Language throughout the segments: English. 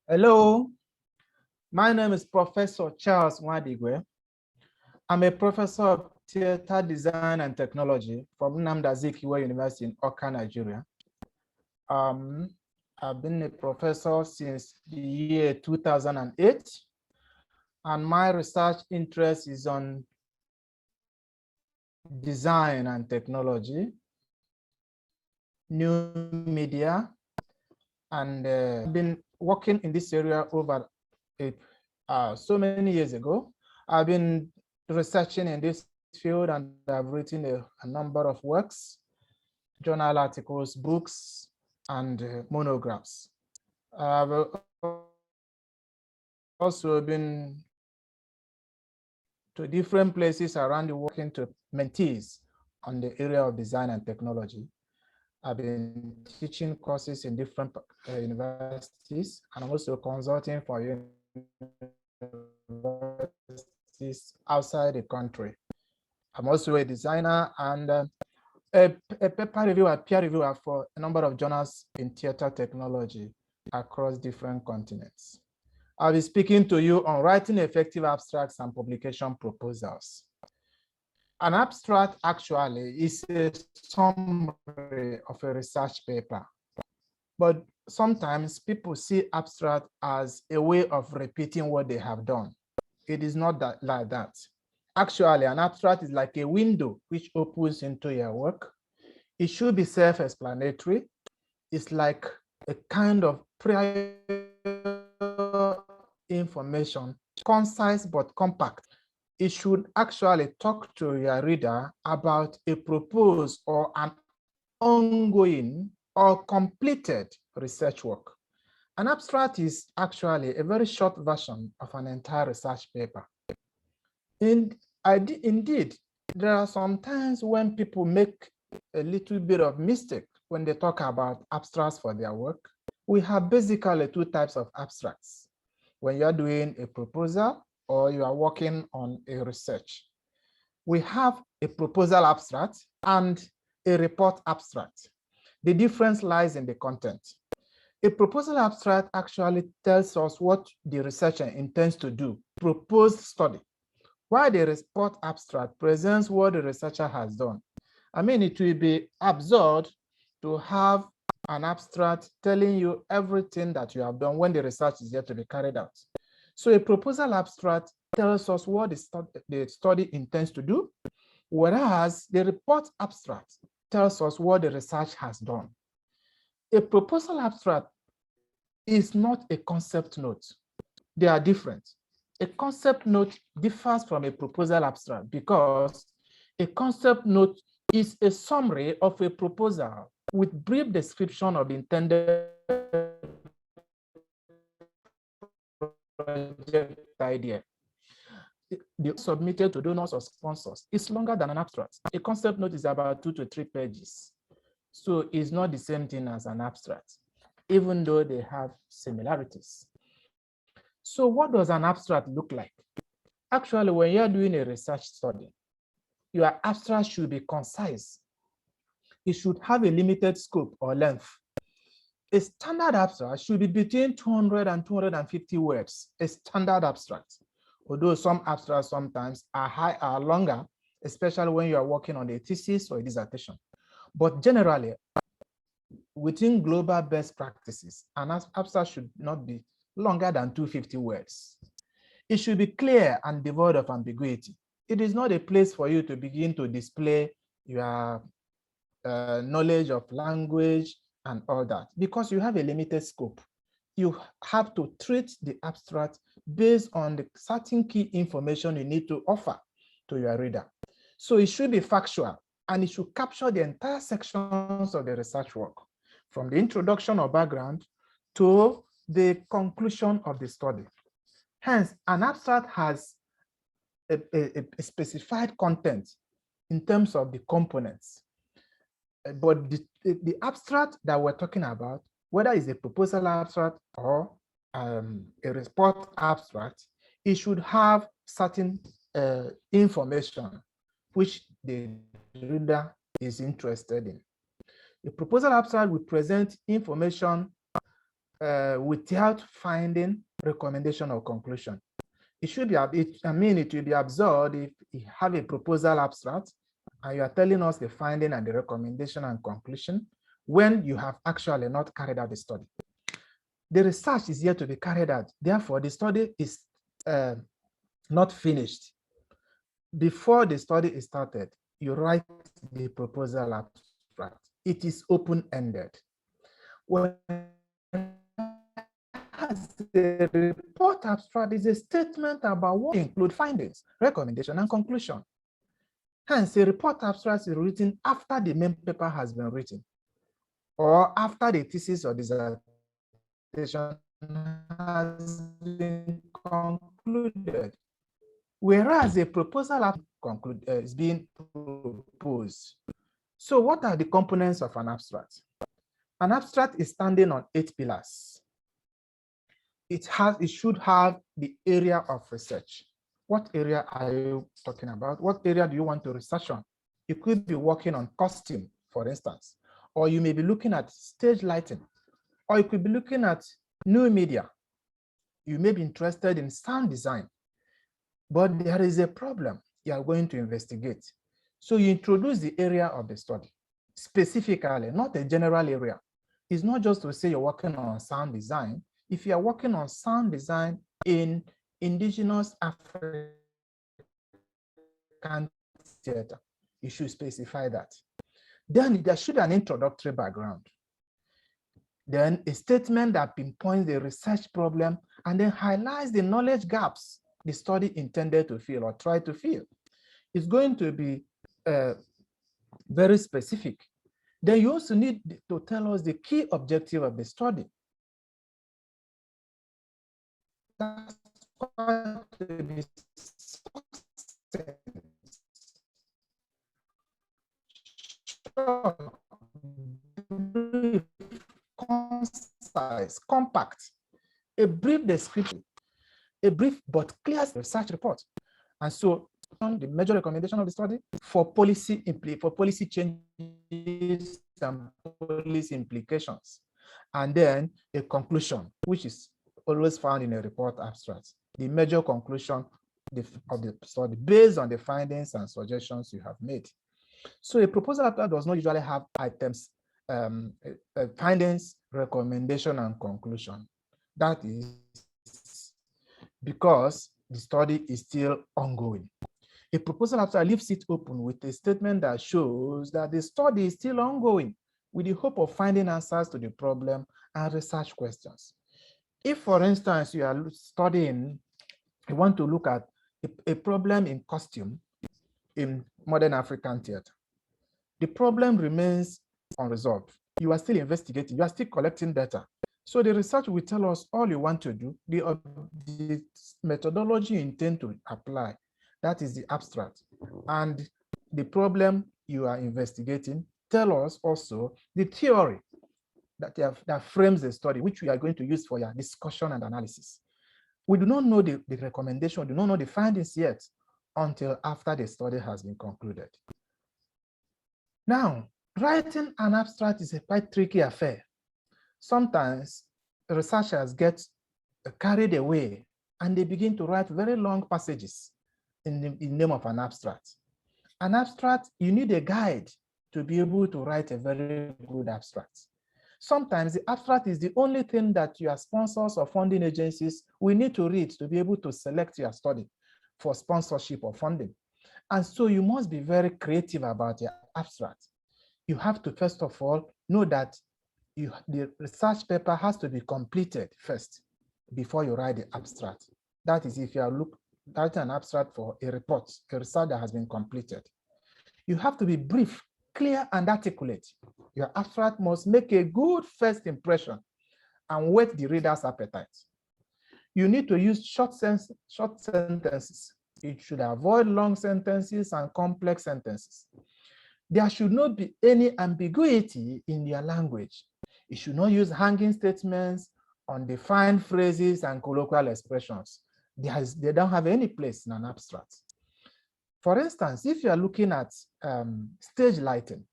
Hello, my name is Professor Charles Nwadigwe. I'm a professor of theater design and technology from Nnamdi Azikiwe University in Awka, Nigeria. I've been a professor since the year 2008, and my research interest is on design and technology, new media, and I've been working in this area over so many years ago. I've been researching in this field, and I've written a number of works, journal articles, books, and monographs. I've also been to different places around the world working to mentees on the area of design and technology. I've been teaching courses in different universities, and I'm also consulting for universities outside the country. I'm also a designer and a paper reviewer, peer reviewer for a number of journals in theater technology across different continents. I'll be speaking to you on writing effective abstracts and publication proposals. An abstract actually is a summary of a research paper, but sometimes people see abstract as a way of repeating what they have done. It is not like that. Actually, an abstract is like a window which opens into your work. It should be self-explanatory. It's like a kind of prior information, concise but compact. It should actually talk to your reader about a proposed or an ongoing or completed research work. An abstract is actually a very short version of an entire research paper. Indeed, there are some times when people make a little bit of mistake when they talk about abstracts for their work. We have basically two types of abstracts. When you are doing a proposal or you are working on a research, we have a proposal abstract and a report abstract. The difference lies in the content. A proposal abstract actually tells us what the researcher intends to do, proposed study, while the report abstract presents what the researcher has done. I mean, it will be absurd to have an abstract telling you everything that you have done when the research is yet to be carried out. So a proposal abstract tells us what the study intends to do, whereas the report abstract tells us what the research has done. A proposal abstract is not a concept note. They are different. A concept note differs from a proposal abstract because a concept note is a summary of a proposal with brief description of the intended project idea. The submitted to donors or sponsors is longer than an abstract. A concept note is about 2 to 3 pages. So it's not the same thing as an abstract, even though they have similarities. So what does an abstract look like? Actually, when you're doing a research study, your abstract should be concise. It should have a limited scope or length. A standard abstract should be between 200 and 250 words, a standard abstract. Although some abstracts sometimes are longer, especially when you are working on a thesis or a dissertation. But generally, within global best practices, an abstract should not be longer than 250 words. It should be clear and devoid of ambiguity. It is not a place for you to begin to display your knowledge of language and all that, because you have a limited scope. You have to treat the abstract based on the certain key information you need to offer to your reader. So it should be factual, and it should capture the entire sections of the research work, from the introduction or background to the conclusion of the study. Hence, an abstract has a specified content in terms of the components. But the abstract that we're talking about, whether it's a proposal abstract or a report abstract, it should have certain information which the reader is interested in. The proposal abstract will present information without finding recommendation or conclusion. It should be, it will be absurd if you have a proposal abstract and you are telling us the finding and the recommendation and conclusion when you have actually not carried out the study. The research is yet to be carried out. Therefore, the study is not finished. Before the study is started, you write the proposal abstract. It is open-ended. When the report abstract is a statement about what include findings, recommendation, and conclusion. Hence, a report abstract is written after the main paper has been written, or after the thesis or dissertation has been concluded. Whereas a proposal is being proposed. So what are the components of an abstract? An abstract is standing on 8 pillars. It should have the area of research. What area are you talking about? What area do you want to research on? You could be working on costume, for instance, or you may be looking at stage lighting, or you could be looking at new media. You may be interested in sound design, but there is a problem you are going to investigate. So you introduce the area of the study, specifically, not a general area. It's not just to say you're working on sound design. If you are working on sound design in indigenous African theater, you should specify that. Then there should be an introductory background. Then a statement that pinpoints the research problem and then highlights the knowledge gaps the study intended to fill or try to fill. It's going to be very specific. Then you also need to tell us the key objective of the study. That's going to be brief, concise, compact, a brief description, a brief but clear research report. And so the major recommendation of the study for policy changes and policy implications, and then a conclusion, which is always found in a report abstract, the major conclusion of the study based on the findings and suggestions you have made. So a proposal abstract does not usually have items, findings, recommendation, and conclusion. That is because the study is still ongoing. A proposal abstract leaves it open with a statement that shows that the study is still ongoing with the hope of finding answers to the problem and research questions. If, for instance, you are studying, you want to look at a problem in costume in modern African theater, the problem remains unresolved. You are still investigating, you are still collecting data. So the research will tell us all you want to do, the methodology you intend to apply, that is the abstract. And the problem you are investigating, tell us also the theory that frames the study, which we are going to use for your discussion and analysis. We do not know the recommendation, we do not know the findings yet until after the study has been concluded. Now, writing an abstract is a quite tricky affair. Sometimes researchers get carried away and they begin to write very long passages in the name of an abstract. An abstract, you need a guide to be able to write a very good abstract. Sometimes the abstract is the only thing that your sponsors or funding agencies will need to read to be able to select your study for sponsorship or funding. And so you must be very creative about your abstract. You have to, first of all, know that the research paper has to be completed first before you write the abstract. That is, if you are writing an abstract for a report, a research that has been completed. You have to be brief, clear, and articulate. Your abstract must make a good first impression and whet the reader's appetite. You need to use short sentences. It should avoid long sentences and complex sentences. There should not be any ambiguity in your language. You should not use hanging statements, undefined phrases, and colloquial expressions. They don't have any place in an abstract. For instance, if you are looking at stage lighting,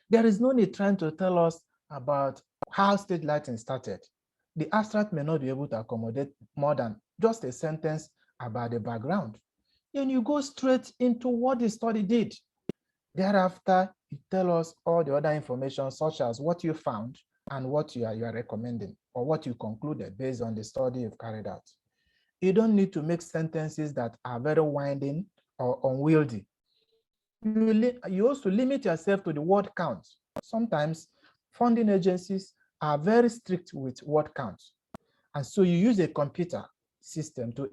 there is no need trying to tell us about how stage lighting started. The abstract may not be able to accommodate more than just a sentence about the background. Then you go straight into what the study did. Thereafter, you tell us all the other information, such as what you found and what you are recommending, or what you concluded based on the study you've carried out. You don't need to make sentences that are very winding or unwieldy. You also limit yourself to the word count. Sometimes funding agencies are very strict with word count. And so you use a computer system to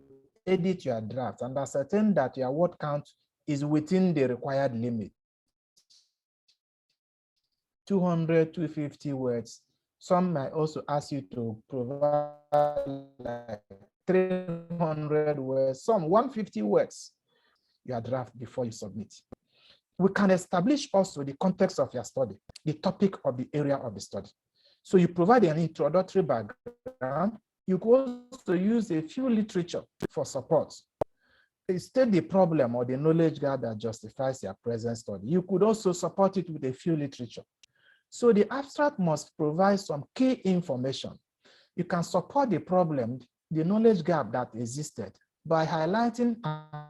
edit your draft and ascertain that your word count is within the required limit. 200, 250 words. Some might also ask you to provide like 300 words, some 150 words, your draft before you submit. We can establish also the context of your study, the topic of the area of the study. So you provide an introductory background. You could also use a few literature for support. State the problem or the knowledge gap that justifies your present study. You could also support it with a few literature. So the abstract must provide some key information. You can support the problem, the knowledge gap that existed, by highlighting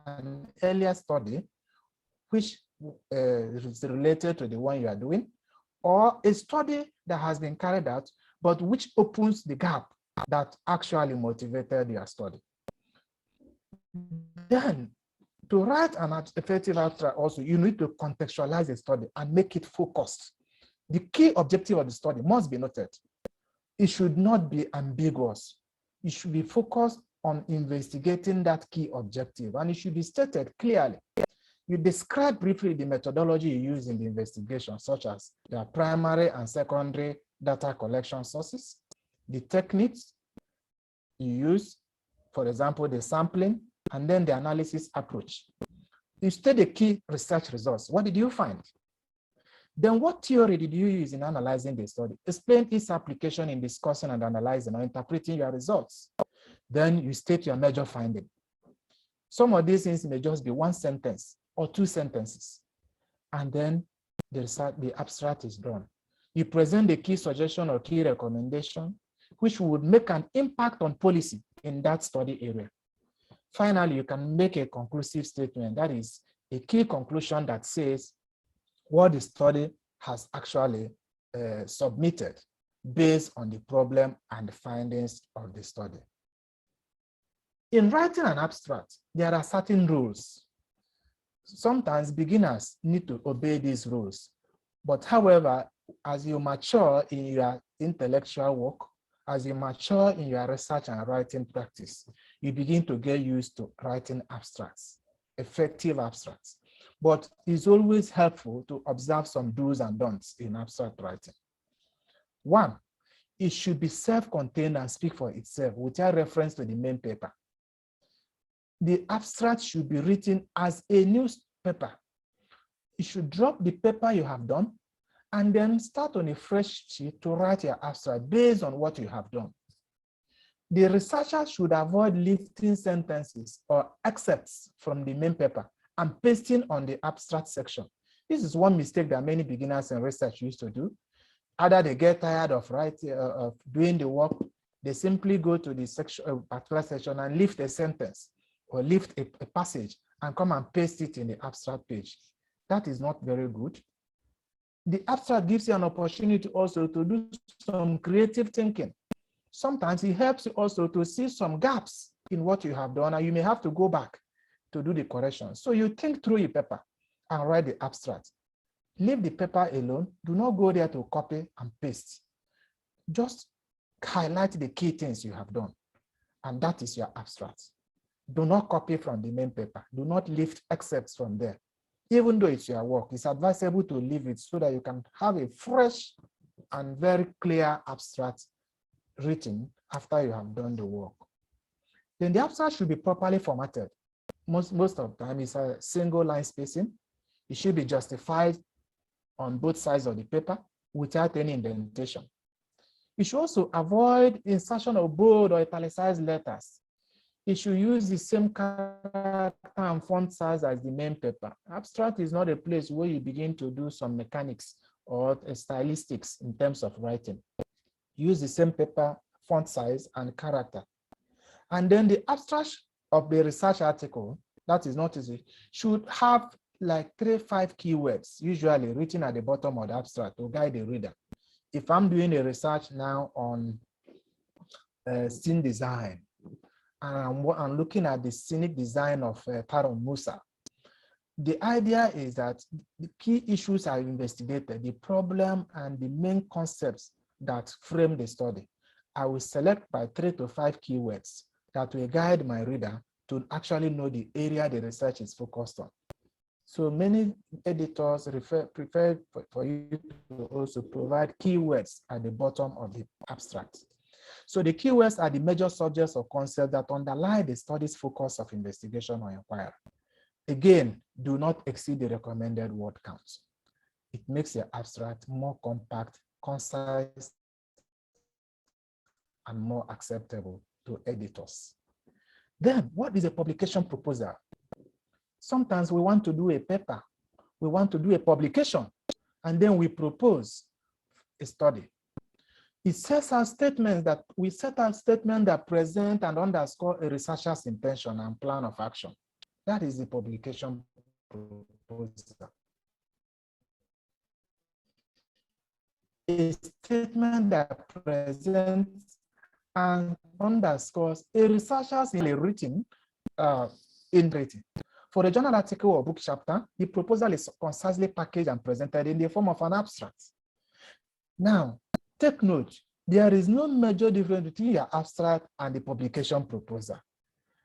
an earlier study which is related to the one you are doing, or a study that has been carried out, but which opens the gap that actually motivated your study. Then, to write an effective abstract also, you need to contextualize the study and make it focused. The key objective of the study must be noted. It should not be ambiguous. It should be focused on investigating that key objective, and it should be stated clearly. You describe briefly the methodology you use in the investigation, such as your primary and secondary data collection sources, the techniques you use, for example, the sampling, and then the analysis approach. You state the key research results. What did you find? Then what theory did you use in analyzing the study? Explain its application in discussing and analyzing or interpreting your results. Then you state your major finding. Some of these things may just be one sentence or two sentences, and then the abstract is done. You present the key suggestion or key recommendation, which would make an impact on policy in that study area. Finally, you can make a conclusive statement, that is a key conclusion that says what the study has actually submitted based on the problem and the findings of the study. In writing an abstract, there are certain rules. Sometimes beginners need to obey these rules. But however, as you mature in your intellectual work, as you mature in your research and writing practice, you begin to get used to writing abstracts, effective abstracts. But it's always helpful to observe some do's and don'ts in abstract writing. One, it should be self-contained and speak for itself without reference to the main paper. The abstract should be written as a newspaper. You should drop the paper you have done and then start on a fresh sheet to write your abstract based on what you have done. The researcher should avoid lifting sentences or excerpts from the main paper and pasting on the abstract section. This is one mistake that many beginners in research used to do. Either they get tired of writing, of doing the work, they simply go to the section, particular section, and lift a sentence or lift a passage and come and paste it in the abstract page. That is not very good. The abstract gives you an opportunity also to do some creative thinking. Sometimes it helps you also to see some gaps in what you have done, and you may have to go back to do the correction. So you think through your paper and write the abstract. Leave the paper alone. Do not go there to copy and paste. Just highlight the key things you have done, and that is your abstract. Do not copy from the main paper. Do not lift excerpts from there. Even though it's your work, it's advisable to leave it so that you can have a fresh and very clear abstract written after you have done the work. Then the abstract should be properly formatted. Most of the time, it's a single line spacing. It should be justified on both sides of the paper without any indentation. You should also avoid insertion of bold or italicized letters. It should use the same character and font size as the main paper. Abstract is not a place where you begin to do some mechanics or stylistics in terms of writing. Use the same paper font size, and character. And then the abstract of the research article, that is not easy, should have like 3-5 keywords, usually written at the bottom of the abstract to guide the reader. If I'm doing a research now on scene design, and I'm looking at the scenic design of Taron Musa, the idea is that the key issues are investigated, the problem and the main concepts that frame the study. I will select by 3 to 5 keywords that will guide my reader to actually know the area the research is focused on. So many editors prefer for you to also provide keywords at the bottom of the abstract. So the keywords are the major subjects or concepts that underlie the study's focus of investigation or inquiry. Again, do not exceed the recommended word count. It makes your abstract more compact, concise, and more acceptable to editors. Then, what is a publication proposal? Sometimes we want to do a paper, we want to do a publication, and then we propose a study. It sets out statements that we set out statements that present and underscore a researcher's intention and plan of action. That is the publication proposal. A statement that presents and underscores a researcher's written in writing. For a journal article or book chapter, the proposal is concisely packaged and presented in the form of an abstract. Now, take note, there is no major difference between your abstract and the publication proposal.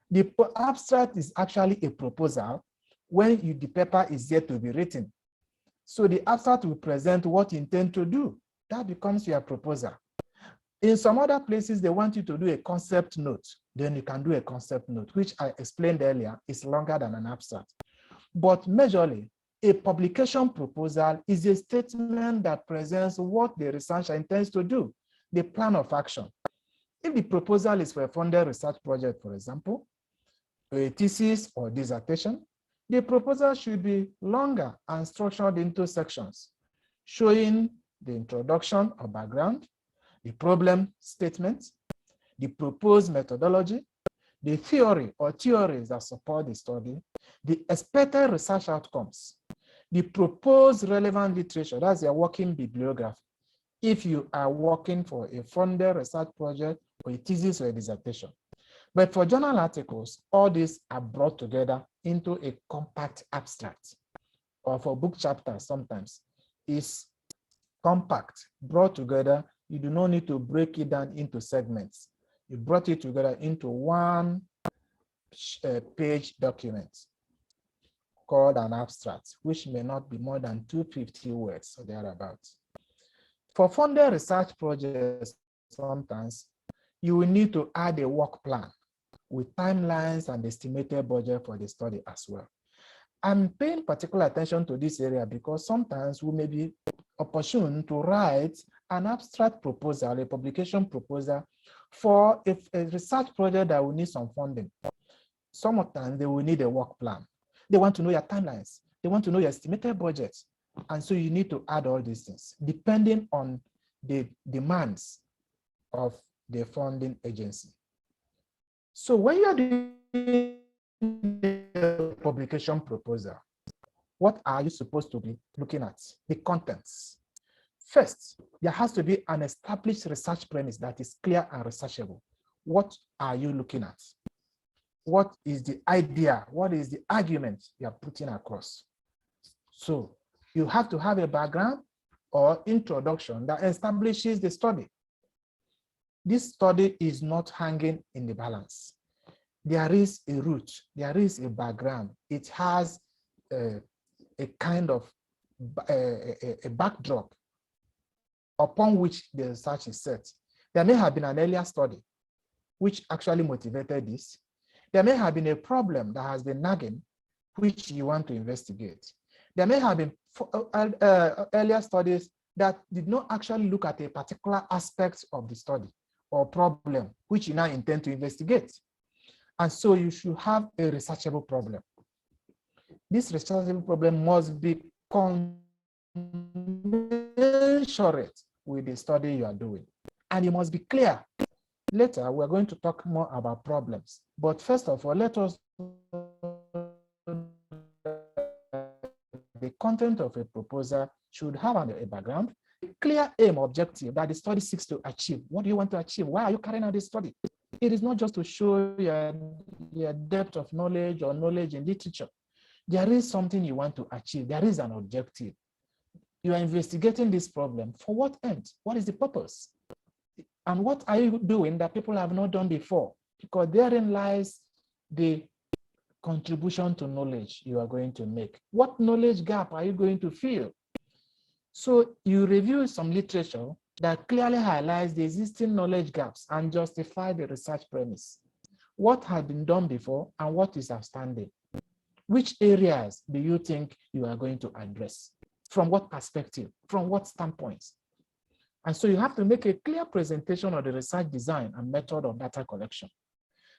The abstract is actually a proposal when the paper is yet to be written. So the abstract will present what you intend to do. That becomes your proposal. In some other places, they want you to do a concept note. Then you can do a concept note, which I explained earlier is longer than an abstract. But majorly, a publication proposal is a statement that presents what the researcher intends to do, the plan of action. If the proposal is for a funded research project, for example, a thesis or dissertation, the proposal should be longer and structured into sections, showing the introduction or background, the problem statement, the proposed methodology, the theory or theories that support the study, the expected research outcomes, the proposed relevant literature, that's your working bibliography, if you are working for a funded research project or a thesis or a dissertation. But for journal articles, all these are brought together into a compact abstract, or for book chapters sometimes, is compact, brought together. You do not need to break it down into segments. You brought it together into one page document called an abstract, which may not be more than 250 words or thereabouts. For funded research projects, sometimes you will need to add a work plan with timelines and estimated budget for the study as well. I'm paying particular attention to this area because sometimes we may be opportune to write an abstract proposal, a publication proposal for a research project that will need some funding. Sometimes they will need a work plan. They want to know your timelines. They want to know your estimated budget. And so you need to add all these things depending on the demands of the funding agency. So when you are doing the publication proposal, what are you supposed to be looking at? The contents. First, there has to be an established research premise that is clear and researchable. What are you looking at? What is the idea? What is the argument you are putting across? So you have to have a background or introduction that establishes the study. This study is not hanging in the balance. There is a root, there is a background. It has a kind of a backdrop upon which the research is set. There may have been an earlier study which actually motivated this. There may have been a problem that has been nagging, which you want to investigate. There may have been earlier studies that did not actually look at a particular aspect of the study or problem, which you now intend to investigate. And so you should have a researchable problem. This researchable problem must be commensurate with the study you are doing. And it must be clear. Later, we're going to talk more about problems. But first of all, let us the content of a proposal should have a background, a clear aim objective that the study seeks to achieve. What do you want to achieve? Why are you carrying out this study? It is not just to show your depth of knowledge or knowledge in literature. There is something you want to achieve. There is an objective. You are investigating this problem. For what end? What is the purpose? And what are you doing that people have not done before? Because therein lies the contribution to knowledge you are going to make. What knowledge gap are you going to fill? So you review some literature that clearly highlights the existing knowledge gaps and justify the research premise. What had been done before and what is outstanding? Which areas do you think you are going to address? From what perspective? From what standpoints? And so you have to make a clear presentation of the research design and method of data collection,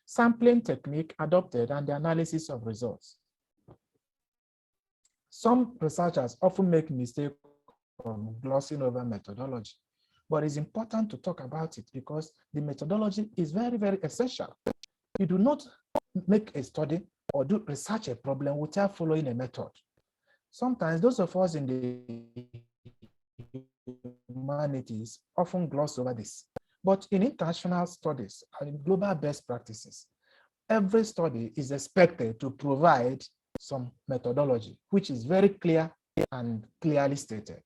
sampling technique adopted, and the analysis of results. Some researchers often make mistakes of glossing over methodology, but it's important to talk about it because the methodology is very, very essential. You do not make a study or do research a problem without following a method. Sometimes those of us in the humanities often gloss over this. But in international studies and in global best practices, every study is expected to provide some methodology, which is very clear and clearly stated.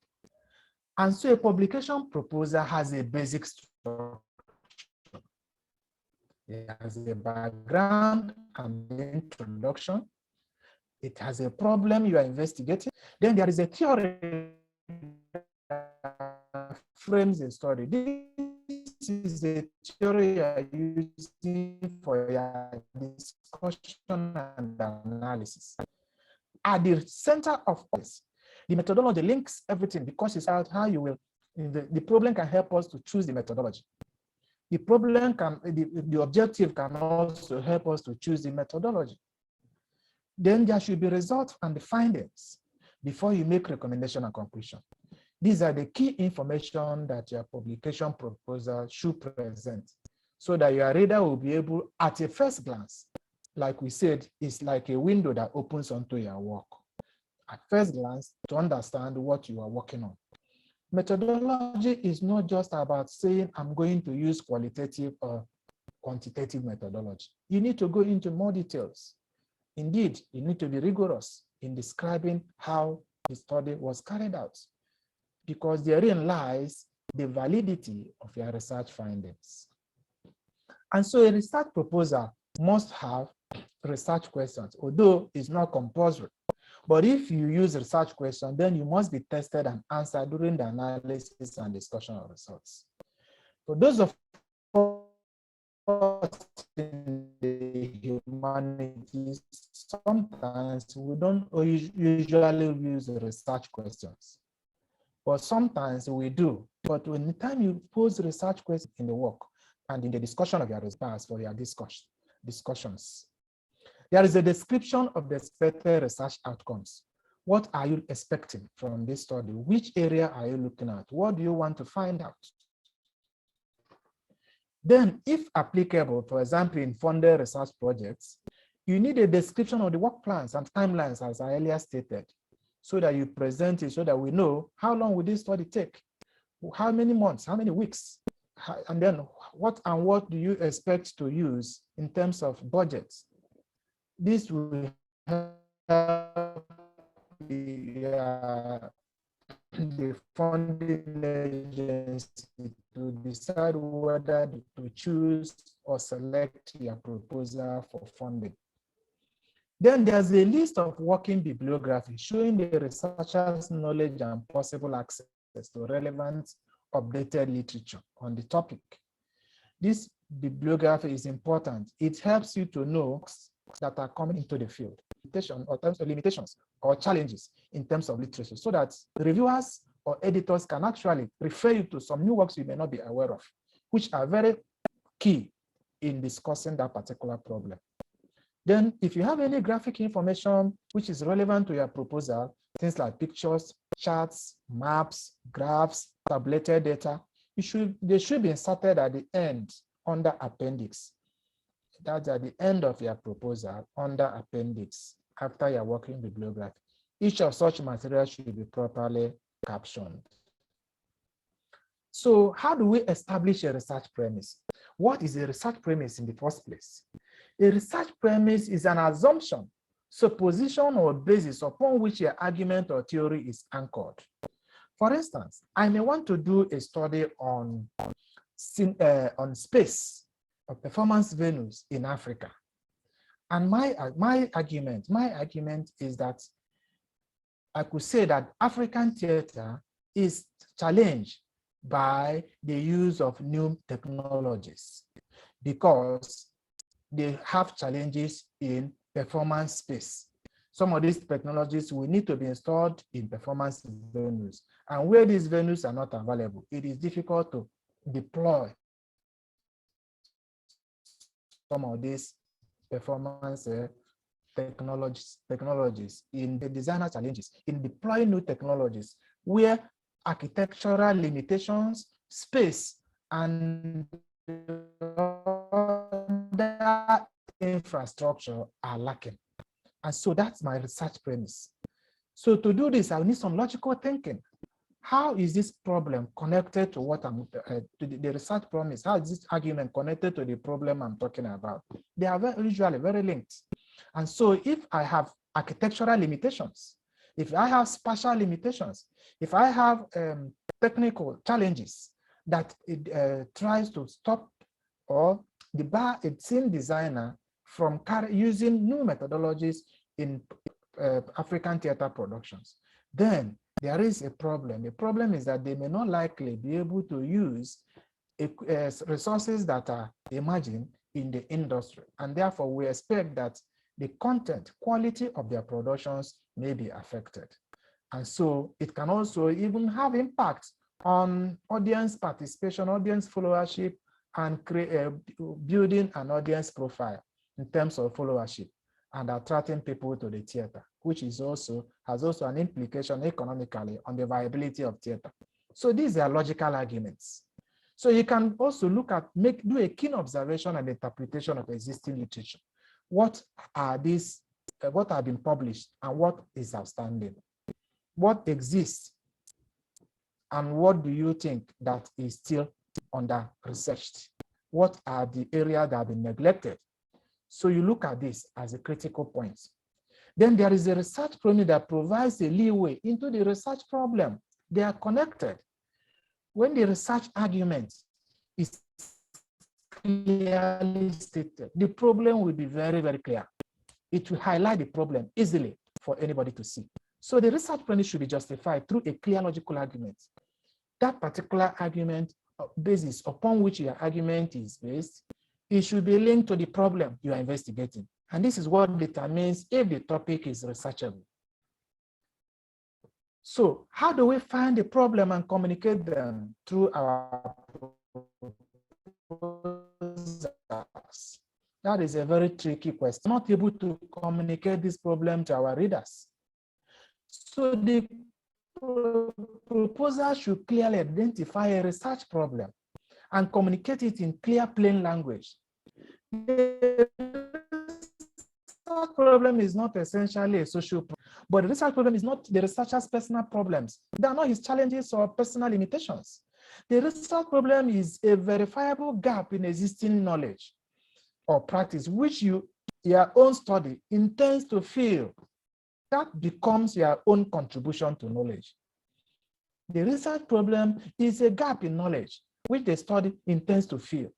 And so a publication proposal has a basic structure. It has a background and introduction. It has a problem you are investigating. Then there is a theory that frames a story. This is a theory you are using for your discussion and analysis. At the center of this, the methodology links everything because it's about how you will, the problem can help us to choose the methodology. The problem can, the objective can also help us to choose the methodology. Then there should be results and the findings before you make recommendation and conclusion. These are the key information that your publication proposal should present so that your reader will be able, at a first glance, like we said, it's like a window that opens onto your work. At first glance, to understand what you are working on. Methodology is not just about saying, I'm going to use qualitative or quantitative methodology. You need to go into more details. Indeed, you need to be rigorous in describing how the study was carried out, because therein lies the validity of your research findings. And so a research proposal must have research questions, although it's not compulsory. But if you use research questions, then you must be tested and answered during the analysis and discussion of results. For those of us in the humanities, sometimes we don't usually use research questions, but sometimes we do. But when the time you pose research questions in the work and in the discussion of your results for your discussions, there is a description of the expected research outcomes. What are you expecting from this study? Which area are you looking at? What do you want to find out? Then, if applicable, for example, in funded research projects, you need a description of the work plans and timelines, as I earlier stated, so that you present it so that we know how long will this study take, how many months, how many weeks, and then what do you expect to use in terms of budgets. This will help the funding agency to decide whether to choose or select your proposal for funding. Then there's a list of working bibliography showing the researcher's knowledge and possible access to relevant updated literature on the topic. This bibliography is important. It helps you to know that are coming into the field, limitations or challenges in terms of literature, so that reviewers or editors can actually refer you to some new works you may not be aware of, which are very key in discussing that particular problem. Then if you have any graphic information which is relevant to your proposal, things like pictures, charts, maps, graphs, tabulated data, they should be inserted at the end under appendix. That's at the end of your proposal, under appendix, after your working bibliography. Each of such materials should be properly captioned. So how do we establish a research premise? What is a research premise in the first place? A research premise is an assumption, supposition, or basis upon which your argument or theory is anchored. For instance, I may want to do a study on space or performance venues in Africa. And my argument is that I could say that African theater is challenged by the use of new technologies because they have challenges in performance space. Some of these technologies will need to be installed in performance venues. And where these venues are not available, it is difficult to deploy some of these performance technologies in the designer challenges, in deploying new technologies where architectural limitations, space, and other infrastructure are lacking. And so that's my research premise. So to do this, I need some logical thinking. How is this problem connected to what I'm, to the research premise? How is this argument connected to the problem I'm talking about? They are usually very linked. And so if I have architectural limitations, if I have spatial limitations, if I have technical challenges that it tries to stop or debar a scene designer from using new methodologies in African theater productions, then there is a problem. The problem is that they may not likely be able to use resources that are emerging in the industry. And therefore, we expect that the content, quality of their productions may be affected. And so it can also even have impact on audience participation, audience followership, and building an audience profile in terms of followership and attracting people to the theater, which is has also an implication economically on the viability of theater. So these are logical arguments. So you can also look at, do a keen observation and interpretation of existing literature. What are these, what have been published and what is outstanding? What exists and what do you think that is still under researched? What are the areas that have been neglected? So you look at this as a critical point. Then there is a research premise that provides a leeway into the research problem. They are connected. When the research argument is clearly stated, the problem will be very, very clear. It will highlight the problem easily for anybody to see. So the research premise should be justified through a clear logical argument. That particular argument basis upon which your argument is based, it should be linked to the problem you are investigating. And this is what determines if the topic is researchable. So how do we find the problem and communicate them through our proposals? That is a very tricky question. Not able to communicate this problem to our readers. So the proposal should clearly identify a research problem and communicate it in clear, plain language. The research problem is not essentially a social problem, but the research problem is not the researcher's personal problems. They are not his challenges or personal limitations. The research problem is a verifiable gap in existing knowledge or practice, which your own study intends to fill. That becomes your own contribution to knowledge. The research problem is a gap in knowledge, which the study intends to fill.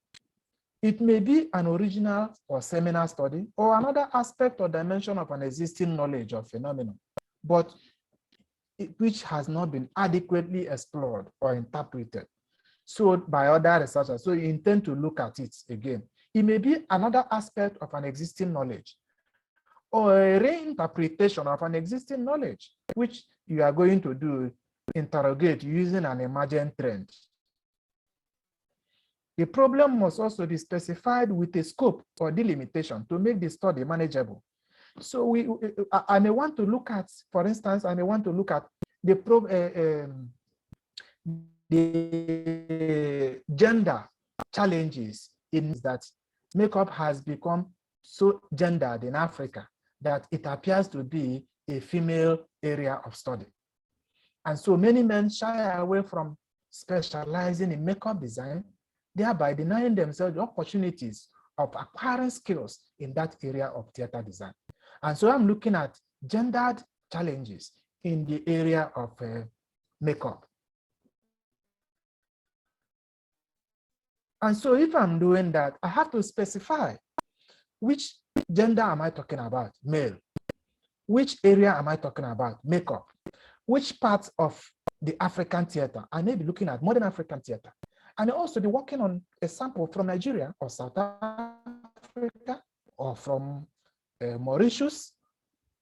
It may be an original or seminal study or another aspect or dimension of an existing knowledge or phenomenon, but which has not been adequately explored or interpreted by other researchers. So you intend to look at it again. It may be another aspect of an existing knowledge or a reinterpretation of an existing knowledge, which you are going to interrogate using an emergent trend. The problem must also be specified with a scope or delimitation to make the study manageable. So I may want to look at, for instance, I may want to look at the gender challenges is that makeup has become so gendered in Africa that it appears to be a female area of study. And so many men shy away from specializing in makeup design, thereby denying themselves the opportunities of acquiring skills in that area of theater design. And so I'm looking at gendered challenges in the area of makeup. And so if I'm doing that, I have to specify which gender am I talking about, male? Which area am I talking about, makeup? Which parts of the African theater? I may be looking at modern African theater. And also be working on a sample from Nigeria or South Africa or from Mauritius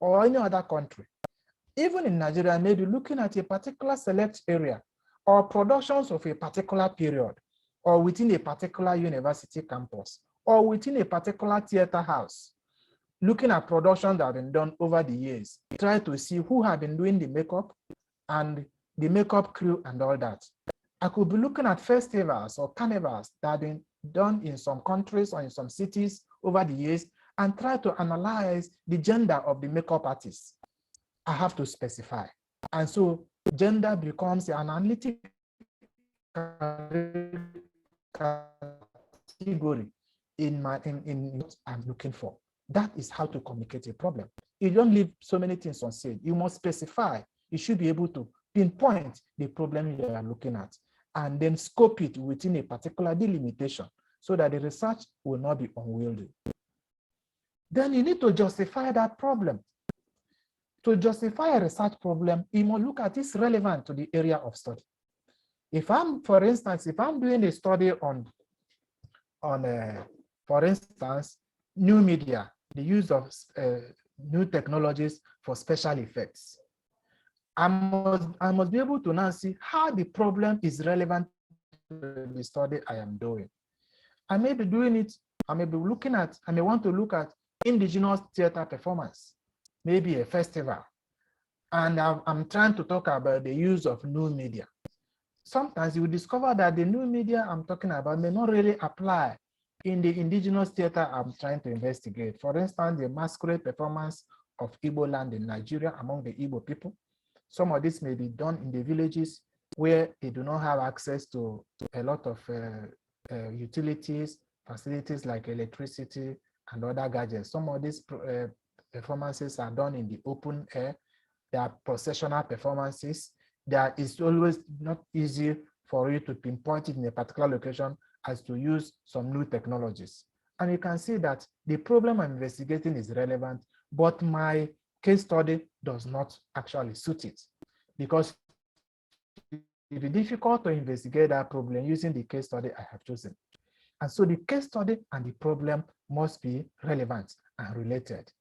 or any other country. Even in Nigeria, I may be looking at a particular select area or productions of a particular period or within a particular university campus or within a particular theater house, looking at productions that have been done over the years, try to see who have been doing the makeup and the makeup crew and all that. I could be looking at festivals or carnivals that have been done in some countries or in some cities over the years and try to analyze the gender of the makeup artists. I have to specify. And so gender becomes an analytic category in what I'm looking for. That is how to communicate a problem. You don't leave so many things unsaid. You must specify. You should be able to pinpoint the problem you are looking at and then scope it within a particular delimitation so that the research will not be unwieldy. Then you need to justify that problem. To justify a research problem, you must look at its relevant to the area of study. If I'm, for instance, if I'm doing a study on for instance, new media, the use of new technologies for special effects, I must be able to now see how the problem is relevant to the study I am doing. I may be doing it, I may be looking at, I may want to look at indigenous theater performance, maybe a festival, and I'm trying to talk about the use of new media. Sometimes you will discover that the new media I'm talking about may not really apply in the indigenous theater I'm trying to investigate. For instance, the masquerade performance of Igbo land in Nigeria among the Igbo people. Some of this may be done in the villages where they do not have access to a lot of utilities, facilities like electricity and other gadgets. Some of these performances are done in the open air. They are processional performances. That is always not easy for you to pinpoint it in a particular location as to use some new technologies. And you can see that the problem I'm investigating is relevant, but my case study does not actually suit it because it will be difficult to investigate that problem using the case study I have chosen. And so the case study and the problem must be relevant and related.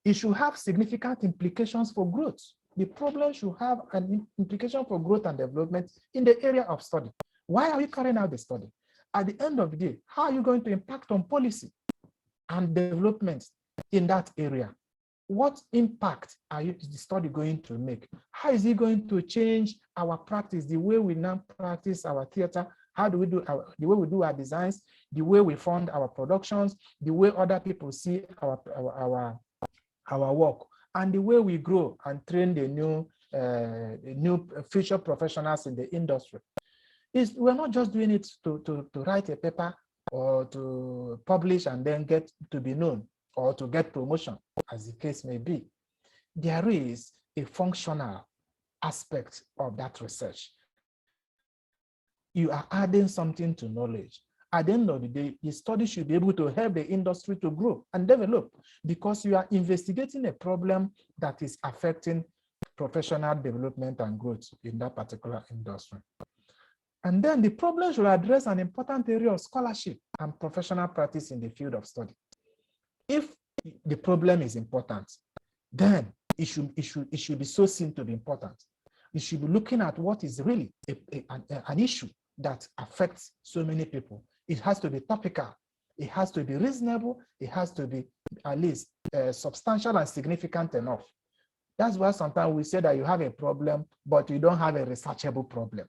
It should have significant implications for growth. The problem should have an implication for growth and development in the area of study. Why are we carrying out the study? At the end of the day, how are you going to impact on policy and development in that area? What impact is the study going to make? How is it going to change our practice, the way we now practice our theater? How do we do the way we do our designs, the way we fund our productions, the way other people see our work, and the way we grow and train the new future professionals in the industry? We're not just doing it to write a paper or to publish and then get to be known or to get promotion, as the case may be. There is a functional aspect of that research. You are adding something to knowledge. At the end of the day, the study should be able to help the industry to grow and develop because you are investigating a problem that is affecting professional development and growth in that particular industry. And then the problem should address an important area of scholarship and professional practice in the field of study. If the problem is important, then it should be so seen to be important. You should be looking at what is really an issue that affects so many people. It has to be topical. It has to be reasonable. It has to be at least substantial and significant enough. That's why sometimes we say that you have a problem, but you don't have a researchable problem.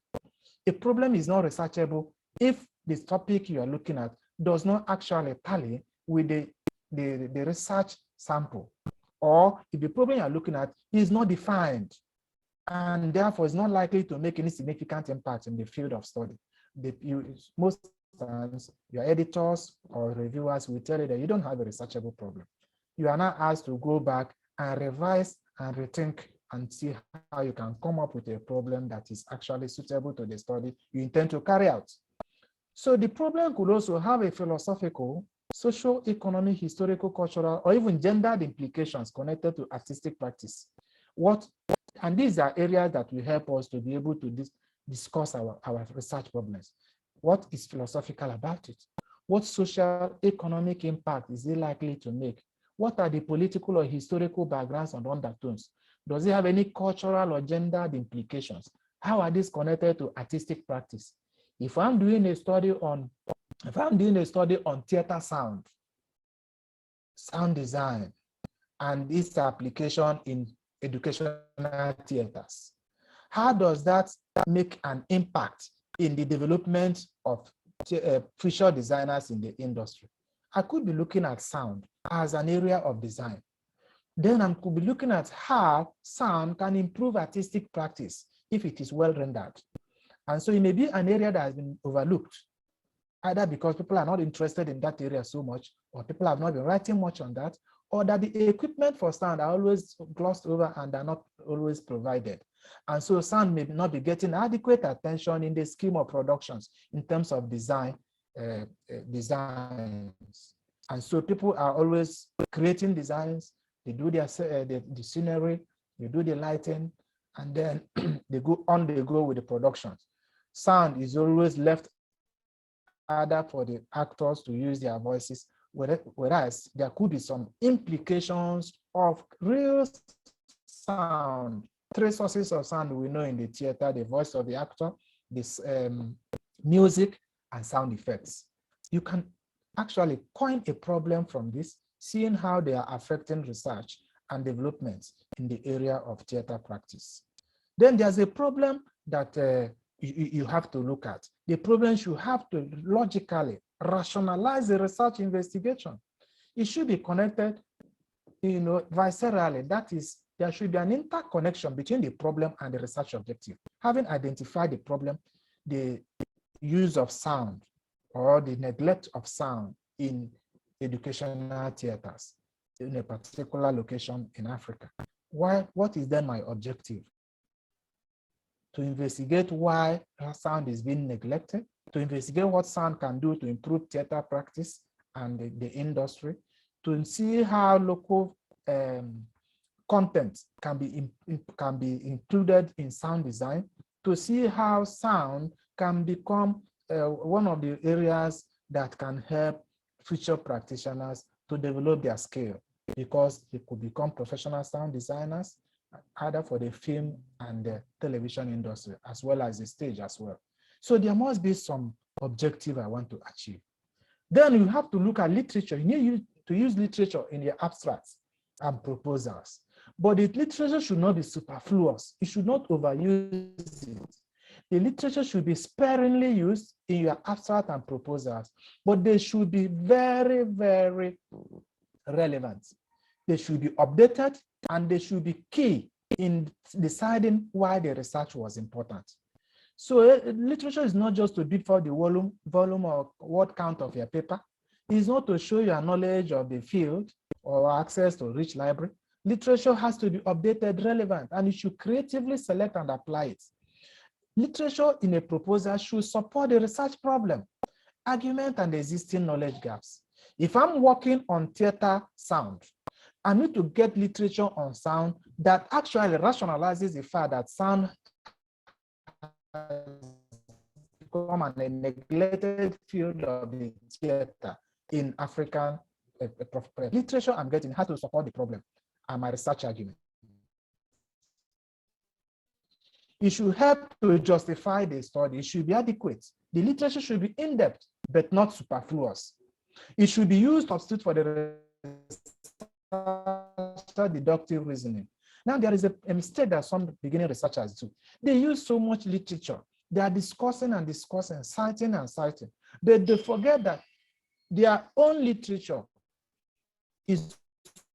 A problem is not researchable if the topic you are looking at does not actually tally with the research sample, or if the problem you're looking at is not defined, and therefore is not likely to make any significant impact in the field of study. Most times, your editors or reviewers will tell you that you don't have a researchable problem. You are now asked to go back and revise and rethink and see how you can come up with a problem that is actually suitable to the study you intend to carry out. So the problem could also have a philosophical, social, economic, historical, cultural, or even gendered implications connected to artistic practice. And these are areas that will help us to be able to discuss our research problems. What is philosophical about it? What social, economic impact is it likely to make? What are the political or historical backgrounds and undertones? Does it have any cultural or gendered implications? How are these connected to artistic practice? If I'm doing a study on theater sound design, and its application in educational theaters, how does that make an impact in the development of future designers in the industry? I could be looking at sound as an area of design. Then I could be looking at how sound can improve artistic practice if it is well rendered. And so it may be an area that has been overlooked, either because people are not interested in that area so much, or people have not been writing much on that, or that the equipment for sound are always glossed over and are not always provided. And so sound may not be getting adequate attention in the scheme of productions in terms of designs. And so people are always creating designs, they do their the scenery, they do the lighting, and then they go with the productions. Sound is always left either for the actors to use their voices, whereas there could be some implications of real sound. Three sources of sound we know in the theater: the voice of the actor, this music, and sound effects. You can actually coin a problem from this, seeing how they are affecting research and development in the area of theater practice. Then there's a problem that you have to look at. The problems you have to logically rationalize the research investigation. It should be connected, viscerally. That is, there should be an interconnection between the problem and the research objective. Having identified the problem, the use of sound or the neglect of sound in educational theaters in a particular location in Africa. What is then my objective? To investigate why sound is being neglected, to investigate what sound can do to improve theater practice and the industry, to see how local content can be included in sound design, to see how sound can become one of the areas that can help future practitioners to develop their skill, because they could become professional sound designers, either for the film and the television industry, as well as the stage as well. So there must be some objective I want to achieve. Then you have to look at literature. You need to use literature in your abstracts and proposals. But the literature should not be superfluous. You should not overuse it. The literature should be sparingly used in your abstract and proposals, but they should be very, very relevant. They should be updated, and they should be key in deciding why the research was important. So literature is not just to bid for the volume or word count of your paper. It's not to show your knowledge of the field or access to a rich library. Literature has to be updated, relevant, and you should creatively select and apply it. Literature in a proposal should support the research problem, argument, and existing knowledge gaps. If I'm working on theater sound, I need to get literature on sound that actually rationalizes the fact that sound has become a neglected field of the theater in African literature. I'm getting has to support the problem and my research argument. It should help to justify the study. It should be adequate. The literature should be in-depth, but not superfluous. It should be used to substitute for the deductive reasoning. Now, there is a mistake that some beginning researchers do. They use so much literature. They are discussing and discussing, citing and citing, but they forget that Their own literature is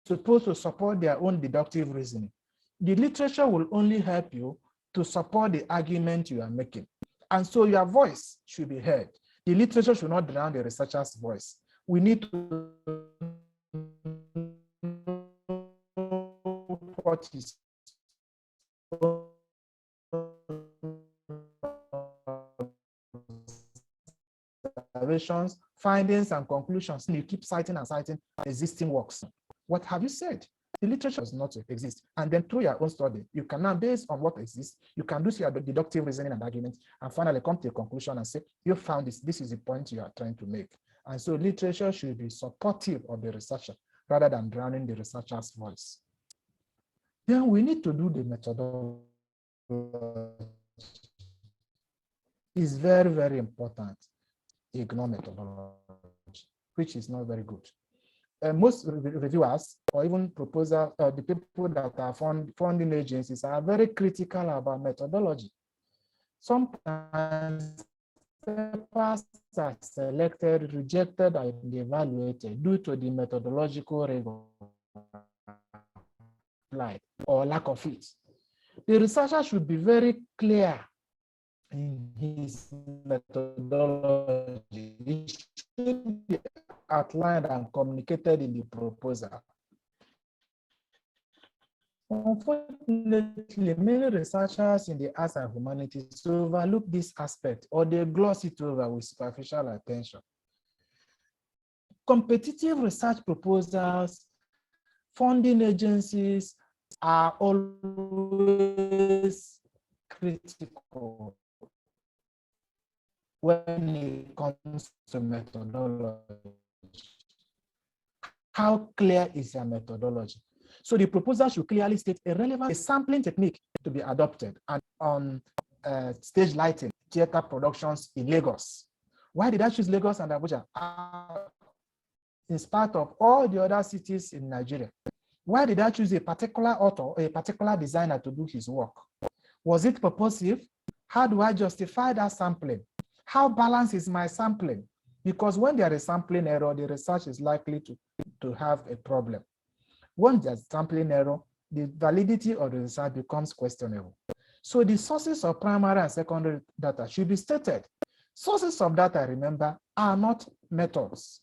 supposed to support their own deductive reasoning. The literature will only help you to support the argument you are making. And so your voice should be heard. The literature should not drown the researcher's voice. We need to know what is observations, findings, and conclusions. And you keep citing and citing existing works. What have you said? The literature does not exist. And then through your own study, you can now, based on what exists, you can do your deductive reasoning and argument, and finally come to a conclusion and say, you found this, this is the point you are trying to make. And so literature should be supportive of the researcher rather than drowning the researcher's voice. Then we need to do the methodology. It's very, very important. Ignore methodology, which is not very good. Most reviewers or even proposers, the people that are funding agencies are very critical about methodology. Sometimes papers are selected, rejected, and evaluated due to the methodological rigor or lack of it. The researcher should be very clear in his methodology. It should be outlined and communicated in the proposal. Unfortunately, many researchers in the arts and humanities overlook this aspect, or they gloss it over with superficial attention. Competitive research proposals, funding agencies are always critical when it comes to methodology. How clear is your methodology? So the proposal should clearly state a relevant sampling technique to be adopted and on stage lighting, theater productions in Lagos. Why did I choose Lagos and Abuja? In spite of all the other cities in Nigeria. Why did I choose a particular author or a particular designer to do his work? Was it purposive? How do I justify that sampling? How balanced is my sampling? Because when there is sampling error, the research is likely to have a problem. When there's sampling error, the validity of the research becomes questionable. So the sources of primary and secondary data should be stated. Sources of data, remember, are not methods.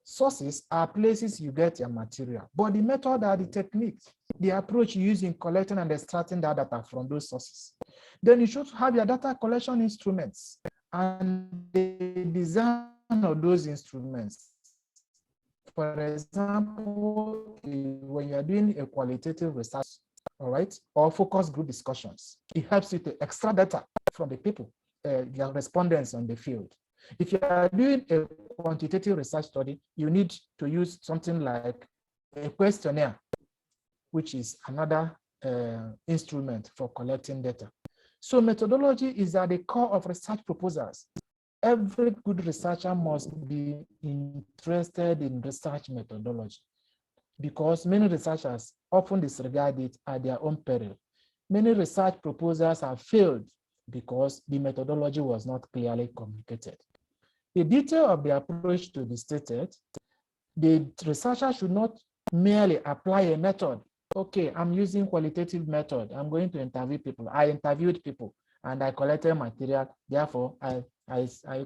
Sources are places you get your material, but the method are the techniques, the approach you use in collecting and extracting that data from those sources. Then you should have your data collection instruments and the design of those instruments. For example, when you are doing a qualitative research, all right, or focus group discussions, it helps you to extract data from the people, your respondents on the field. If you are doing a quantitative research study, you need to use something like a questionnaire, which is another instrument for collecting data. So methodology is at the core of research proposals. Every good researcher must be interested in research methodology because many researchers often disregard it at their own peril. Many research proposals have failed because the methodology was not clearly communicated. The detail of the approach to be stated, the researcher should not merely apply a method. Okay, I'm using qualitative method. I'm going to interview people. I interviewed people and I collected material. Therefore, I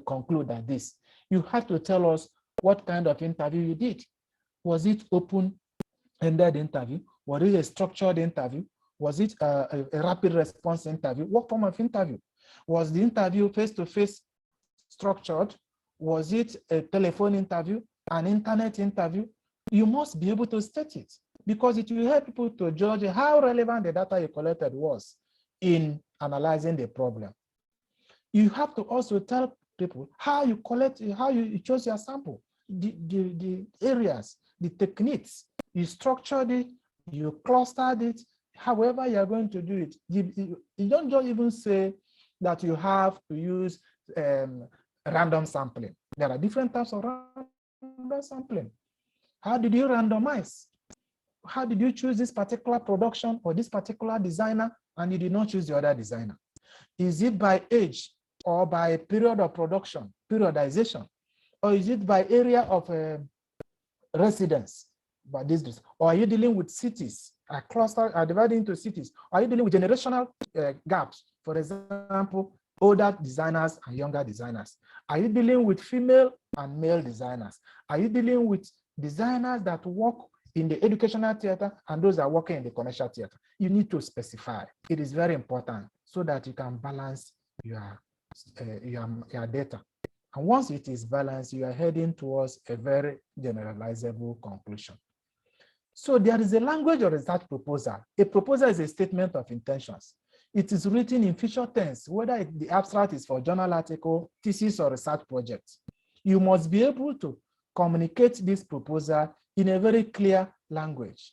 conclude that this. You have to tell us what kind of interview you did. Was it open-ended interview? Was it a structured interview? Was it a rapid response interview? What form of interview? Was the interview face-to-face structured? Was it a telephone interview, an internet interview? You must be able to state it because it will help people to judge how relevant the data you collected was in analyzing the problem. You have to also tell people how you collect, how you chose your sample, the areas, the techniques, you structured it, you clustered it, however you're going to do it. You don't just even say that you have to use random sampling. There are different types of random sampling. How did you randomize? How did you choose this particular production or this particular designer and you did not choose the other designer? Is it by age or by period of production, periodization? or is it by area of residence? But this, or are you dealing with cities? Are cluster are divided into cities? Are you dealing with generational gaps? For example, older designers and younger designers. Are you dealing with female and male designers? Are you dealing with designers that work in the educational theater and those that are working in the commercial theater? You need to specify. It is very important so that you can balance your data. And once it is balanced, you are heading towards a very generalizable conclusion. So there is a language of research proposal. A proposal is a statement of intentions. It is written in future tense, whether the abstract is for journal article, thesis, or research project. You must be able to communicate this proposal in a very clear language.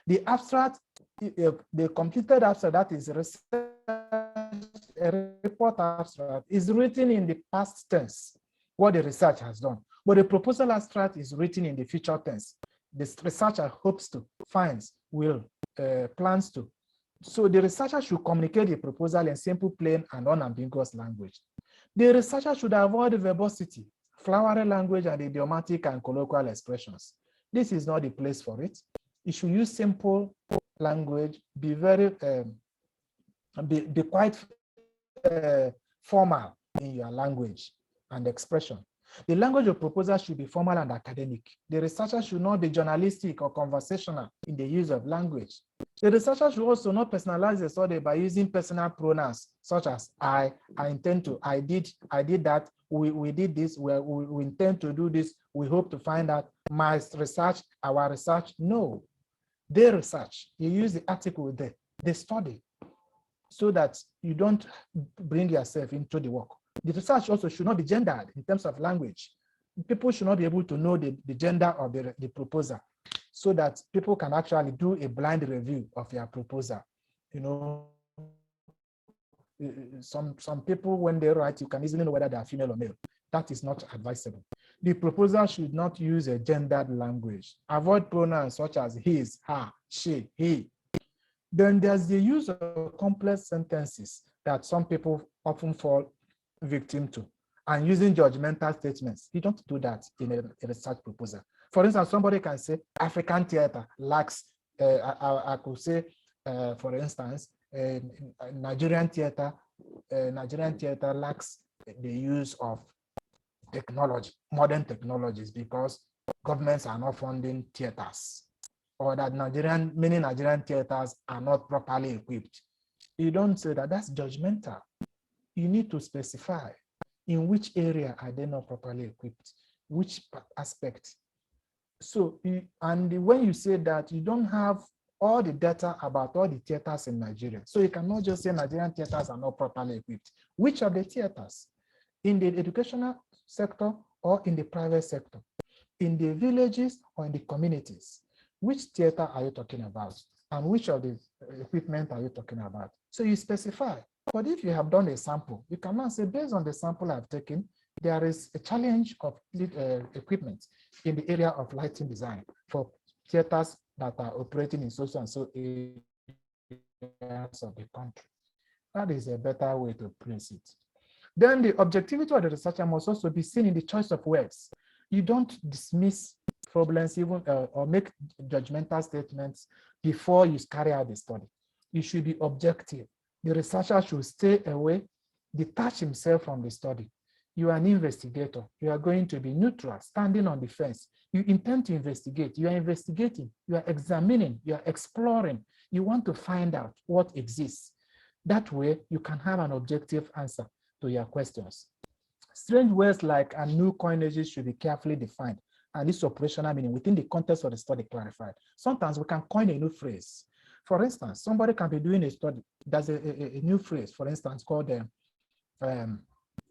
The abstract, the completed abstract, that is a report abstract, is written in the past tense, what the research has done. But the proposal abstract is written in the future tense. The researcher hopes to, finds, will, plans to. So the researcher should communicate the proposal in simple, plain, and unambiguous language. The researcher should avoid verbosity, flowery language, and idiomatic and colloquial expressions. This is not the place for it. You should use simple language, be very, be quite formal in your language and expression. The language of proposal should be formal and academic. The researcher should not be journalistic or conversational in the use of language. The researcher should also not personalize the study by using personal pronouns such as I intend to, I did that, we did this, we intend to do this, we hope to find out, my research, our research. No, they research. You use the article there, they study, so that you don't bring yourself into the work. The research also should not be gendered in terms of language. People should not be able to know the gender of the proposer, so that people can actually do a blind review of your proposal. You know, some people, when they write, you can easily know whether they are female or male. That is not advisable. The proposer should not use a gendered language. Avoid pronouns such as his, her, she, he. Then there's the use of complex sentences that some people often fall victim to, and using judgmental statements. You don't do that in a research proposal. For instance, somebody can say African theater lacks, I could say, for instance, Nigerian theater lacks the use of technology, modern technologies, because governments are not funding theaters, or that many Nigerian theaters are not properly equipped. You don't say that. That's judgmental. You need to specify in which area are they not properly equipped, which aspect. So, and when you say that, you don't have all the data about all the theaters in Nigeria. So you cannot just say Nigerian theaters are not properly equipped. Which of the theaters? In the educational sector or in the private sector? In the villages or in the communities? Which theater are you talking about? And which of the equipment are you talking about? So you specify. But if you have done a sample, you cannot say, based on the sample I've taken, there is a challenge of equipment in the area of lighting design for theaters that are operating in so and so areas of the country. That is a better way to place it. Then the objectivity of the researcher must also be seen in the choice of words. You don't dismiss problems even or make judgmental statements before you carry out the study. You should be objective. The researcher should stay away, detach himself from the study. You are an investigator. You are going to be neutral, standing on the fence. You intend to investigate. You are investigating. You are examining. You are exploring. You want to find out what exists. That way, you can have an objective answer to your questions. Strange words like and new coinages should be carefully defined, and this operational meaning within the context of the study clarified. Sometimes we can coin a new phrase. For instance, somebody can be doing a study. There's a new phrase, for instance, called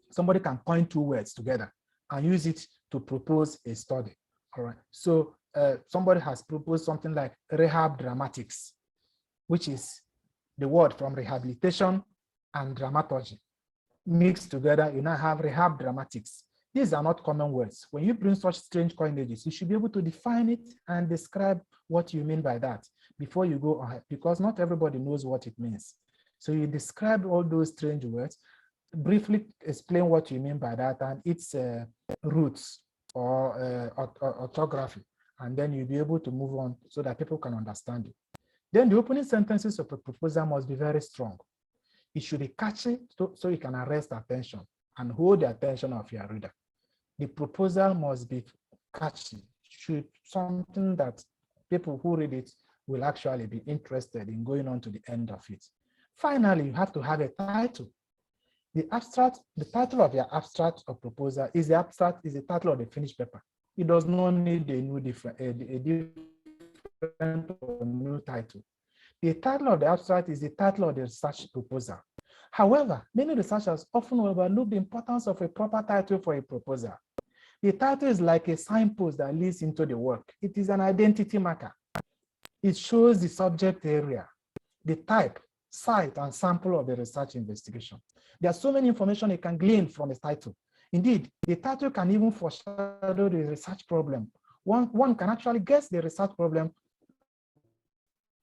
somebody can coin two words together and use it to propose a study. All right. So somebody has proposed something like rehab dramatics, which is the word from rehabilitation and dramaturgy. Mixed together, you now have rehab dramatics. These are not common words. When you bring such strange coinages, you should be able to define it and describe what you mean by that before you go ahead, because not everybody knows what it means. So you describe all those strange words, briefly explain what you mean by that and its roots or orthography, and then you'll be able to move on so that people can understand you. Then the opening sentences of a proposal must be very strong. It should be catchy so it can arrest attention and hold the attention of your reader. The proposal must be catchy, should something that people who read it will actually be interested in going on to the end of it. Finally, you have to have a title. The title of your abstract or proposal is the title of the finished paper. It does not need a different or new title. The title of the abstract is the title of the research proposal. However, many researchers often overlook the importance of a proper title for a proposal. The title is like a signpost that leads into the work. It is an identity marker. It shows the subject area, the type, site, and sample of the research investigation. There are so many information you can glean from a title. Indeed, the title can even foreshadow the research problem. One can actually guess the research problem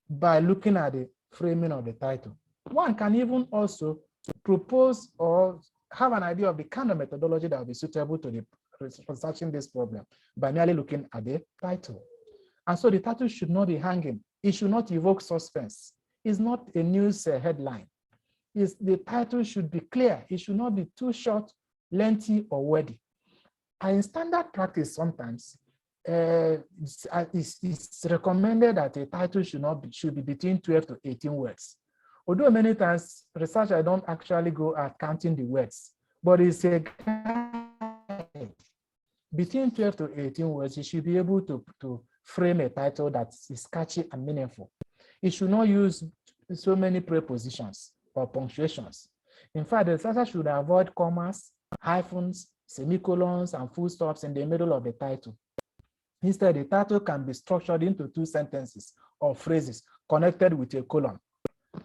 by looking at the framing of the title. One can even also propose or have an idea of the kind of methodology that will be suitable to the researching this problem by merely looking at the title. And so the title should not be hanging. It should not evoke suspense. It's not a news headline. The title should be clear. It should not be too short, lengthy, or wordy. And in standard practice, sometimes it's recommended that a title should be between 12 to 18 words. Although many times researchers don't actually go at counting the words, but it's a guide. Between 12 to 18 words, you should be able to frame a title that is catchy and meaningful. It should not use so many prepositions or punctuations. In fact, the researcher should avoid commas, hyphens, semicolons, and full stops in the middle of the title. Instead, the title can be structured into 2 sentences or phrases connected with a colon.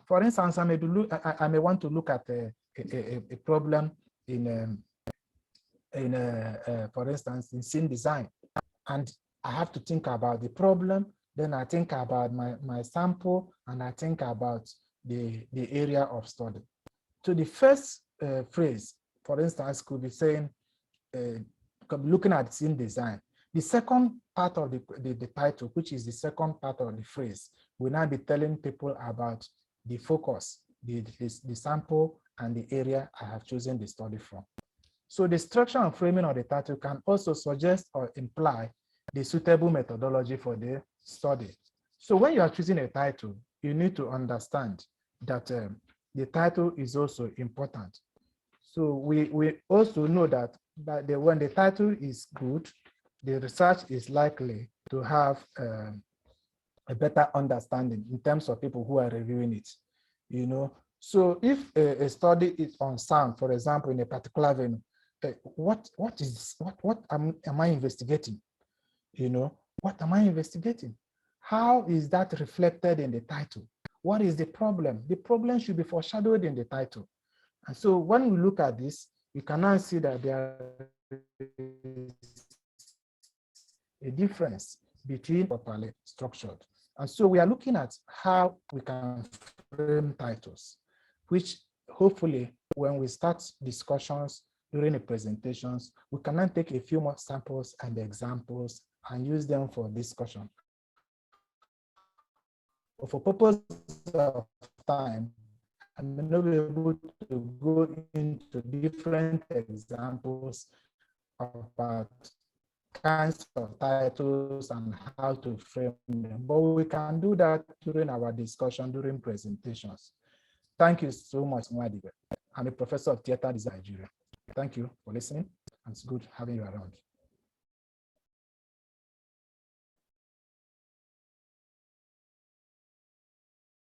For instance, I may want to look at a problem for instance, in scene design, and I have to think about the problem, then I think about my sample, and I think about the area of study. So the first phrase, for instance, could be saying, looking at scene design. The second part of the title, which is the second part of the phrase, will now be telling people about the focus, the sample, and the area I have chosen the study from. So the structure and framing of the title can also suggest or imply the suitable methodology for the study. So when you are choosing a title, you need to understand that the title is also important. So we also know that when the title is good, the research is likely to have a better understanding in terms of people who are reviewing it. So if a study is on sound, for example, in a particular venue, what am I investigating? What am I investigating? How is that reflected in the title? What is the problem? The problem should be foreshadowed in the title. And so when we look at this, you can now see that there is a difference between properly structured. And so we are looking at how we can frame titles, which hopefully when we start discussions during the presentations, we can then take a few more samples and examples and use them for discussion. But for purpose of time, I may not be able to go into different examples about kinds of titles and how to frame them, but we can do that during our discussion, during presentations. Thank you so much, Nwadigwe. I'm a professor of theater design in Nigeria. Thank you for listening, and it's good having you around.